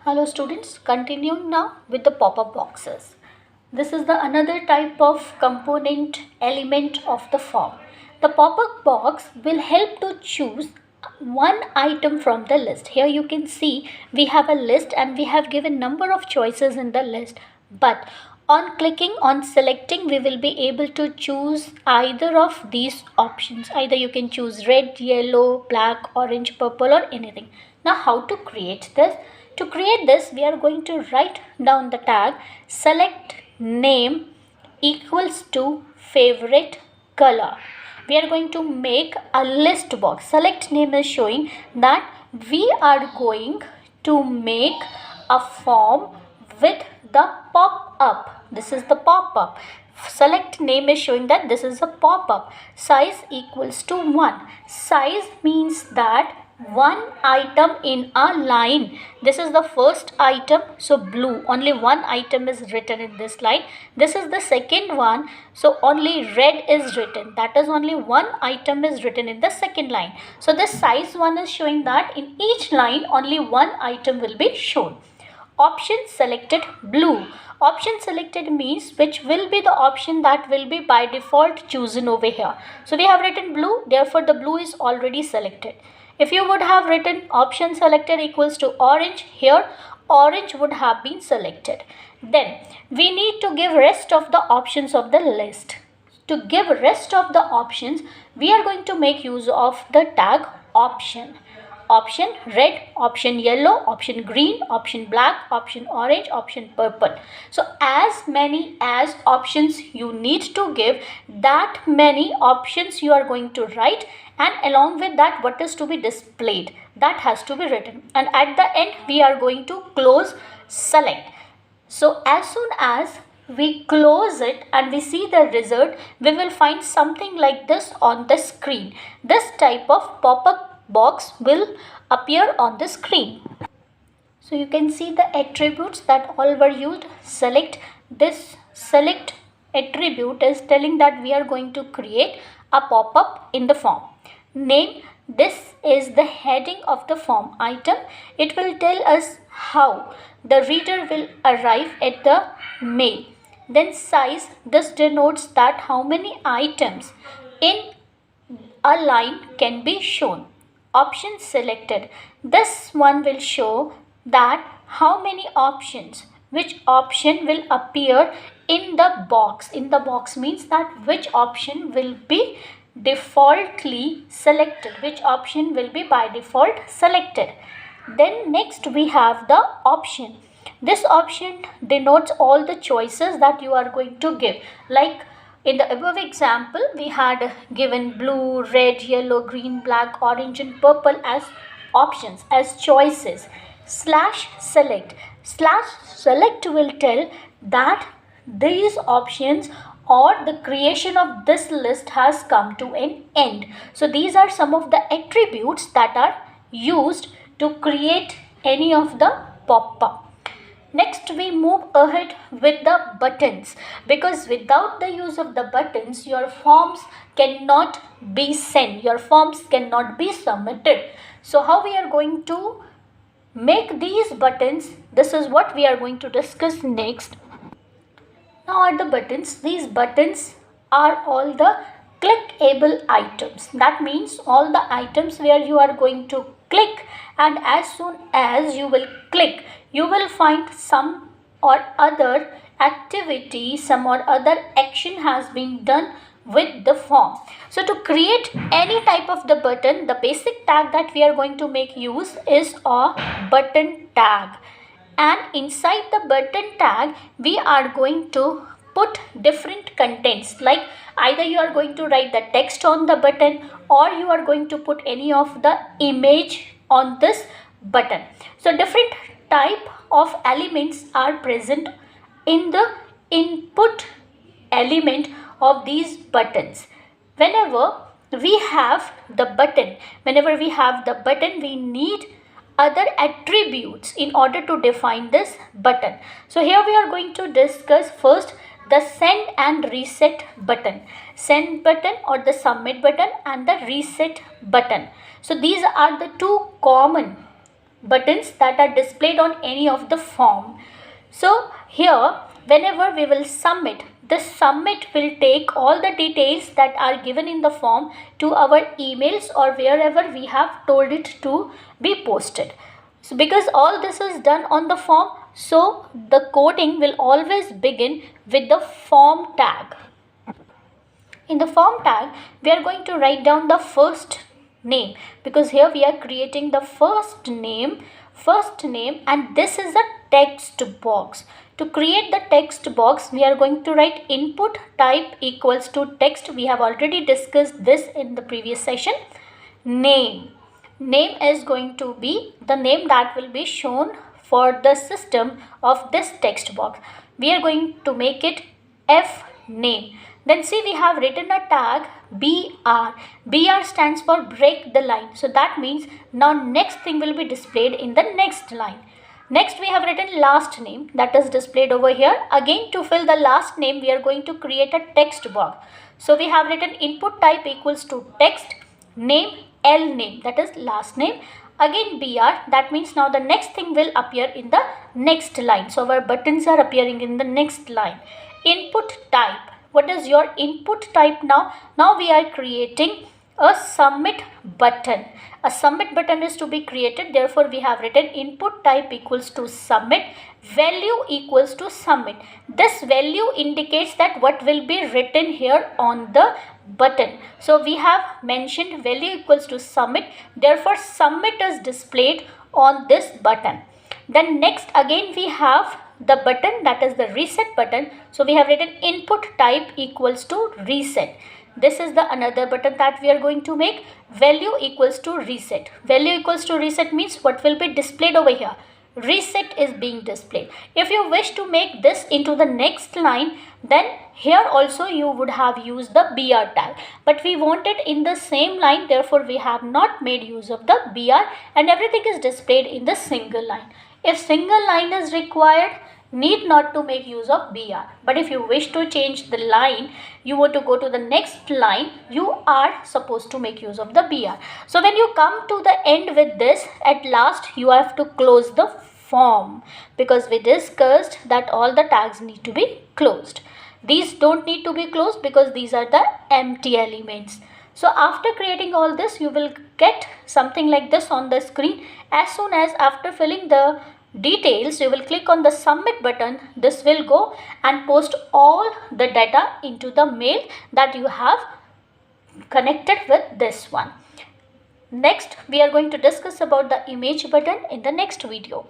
Hello students, continuing now with the pop-up boxes. This is the another type of component element of the form. The pop-up box will help to choose one item from the list. Here you can see we have a list and we have given number of choices in the list, but on clicking on selecting we will be able to choose either of these options. Either you can choose red, yellow, black, orange, purple or anything. Now how to create this? To create this, we are going to write down the tag select name equals to favorite color. We are going to make a list box. Select name is showing that we are going to make a form with the pop-up. This is the pop-up. Select name is showing that this is a pop-up. Size equals to 1. Size means that one item in a line. This is the first item, so blue, only one item is written in this line. This is the second one, so only red is written, that is only one item is written in the second line. So this size 1 is showing that in each line only one item will be shown. Option selected blue. Option selected means which will be the option that will be by default chosen over here. So we have written blue, therefore the blue is already selected. If you would have written option selected equals to orange, here orange would have been selected. Then we need to give rest of the options of the list. To give rest of the options, we are going to make use of the tag option. Option red, option yellow, option green, option black, option orange, option purple. So as many as options you need to give, that many options you are going to write, and along with that what is to be displayed, that has to be written, and at the end we are going to close select. So as soon as we close it and we see the result, we will find something like this on the screen. This type of pop-up box will appear on the screen. So you can see the attributes that all were used. Select, this select attribute is telling that we are going to create a pop-up in the form. Name, this is the heading of the form item. It will tell us how the reader will arrive at the mail. Then size, this denotes that how many items in a line can be shown. Option selected, this one will show that how many options, which option will appear in the box. In the box means that which option will be defaultly selected, which option will be by default selected. Then next we have the option. This option denotes all the choices that you are going to give. Like in the above example, we had given blue, red, yellow, green, black, orange and purple as options, as choices. Slash select will tell that these options or the creation of this list has come to an end. So these are some of the attributes that are used to create any of the pop-up. Next we move ahead with the buttons, because without the use of the buttons your forms cannot be sent, your forms cannot be submitted. So how we are going to make these buttons, this is what we are going to discuss next. Now are the buttons, these buttons are all the clickable items. That means all the items where you are going to click, and as soon as you will click, you will find some or other activity, some or other action has been done with the form. So to create any type of the button, the basic tag that we are going to make use is a button tag. And inside the button tag we are going to put different contents, like either you are going to write the text on the button or you are going to put any of the image on this button. So different type of elements are present in the input element of these buttons. Whenever we have the button, we need other attributes in order to define this button. So here we are going to discuss first the send and reset button. Send button or the submit button and the reset button. So these are the two common buttons that are displayed on any of the form. So here, whenever we will submit, this submit will take all the details that are given in the form to our emails or wherever we have told it to be posted. So because all this is done on the form, so the coding will always begin with the form tag. In the form tag, we are going to write down the first name, because here we are creating the first name, and this is a text box. To create the text box, we are going to write input type equals to text. We have already discussed this in the previous session. Name is going to be the name that will be shown for the system of this text box. We are going to make it F name. Then see, we have written a tag BR. BR stands for break the line. So that means now next thing will be displayed in the next line. Next we have written last name, that is displayed over here. Again, to fill the last name, we are going to create a text box. So we have written input type equals to text, name, L name, that is last name. Again BR, that means now the next thing will appear in the next line. So our buttons are appearing in the next line. Input type. What is your input type now? Now we are creating a submit button. A submit button is to be created. Therefore, we have written input type equals to submit, value equals to submit. This value indicates that what will be written here on the button. So we have mentioned value equals to submit. Therefore, submit is displayed on this button. Then next again we have the button, that is the reset button. So we have written input type equals to reset. This is the another button that we are going to make. Value equals to reset. Value equals to reset means what will be displayed over here. Reset is being displayed. If you wish to make this into the next line, then here also you would have used the BR tag. But we want it in the same line, therefore we have not made use of the BR, and everything is displayed in the single line. If single line is required, need not to make use of BR. But if you wish to change the line, you want to go to the next line, you are supposed to make use of the BR. So when you come to the end with this, at last you have to close the form, because we discussed that all the tags need to be closed. These don't need to be closed because these are the empty elements. So after creating all this, you will get something like this on the screen. As soon as after filling the details, you will click on the submit button. This will go and post all the data into the mail that you have connected with this one. Next, we are going to discuss about the image button in the next video.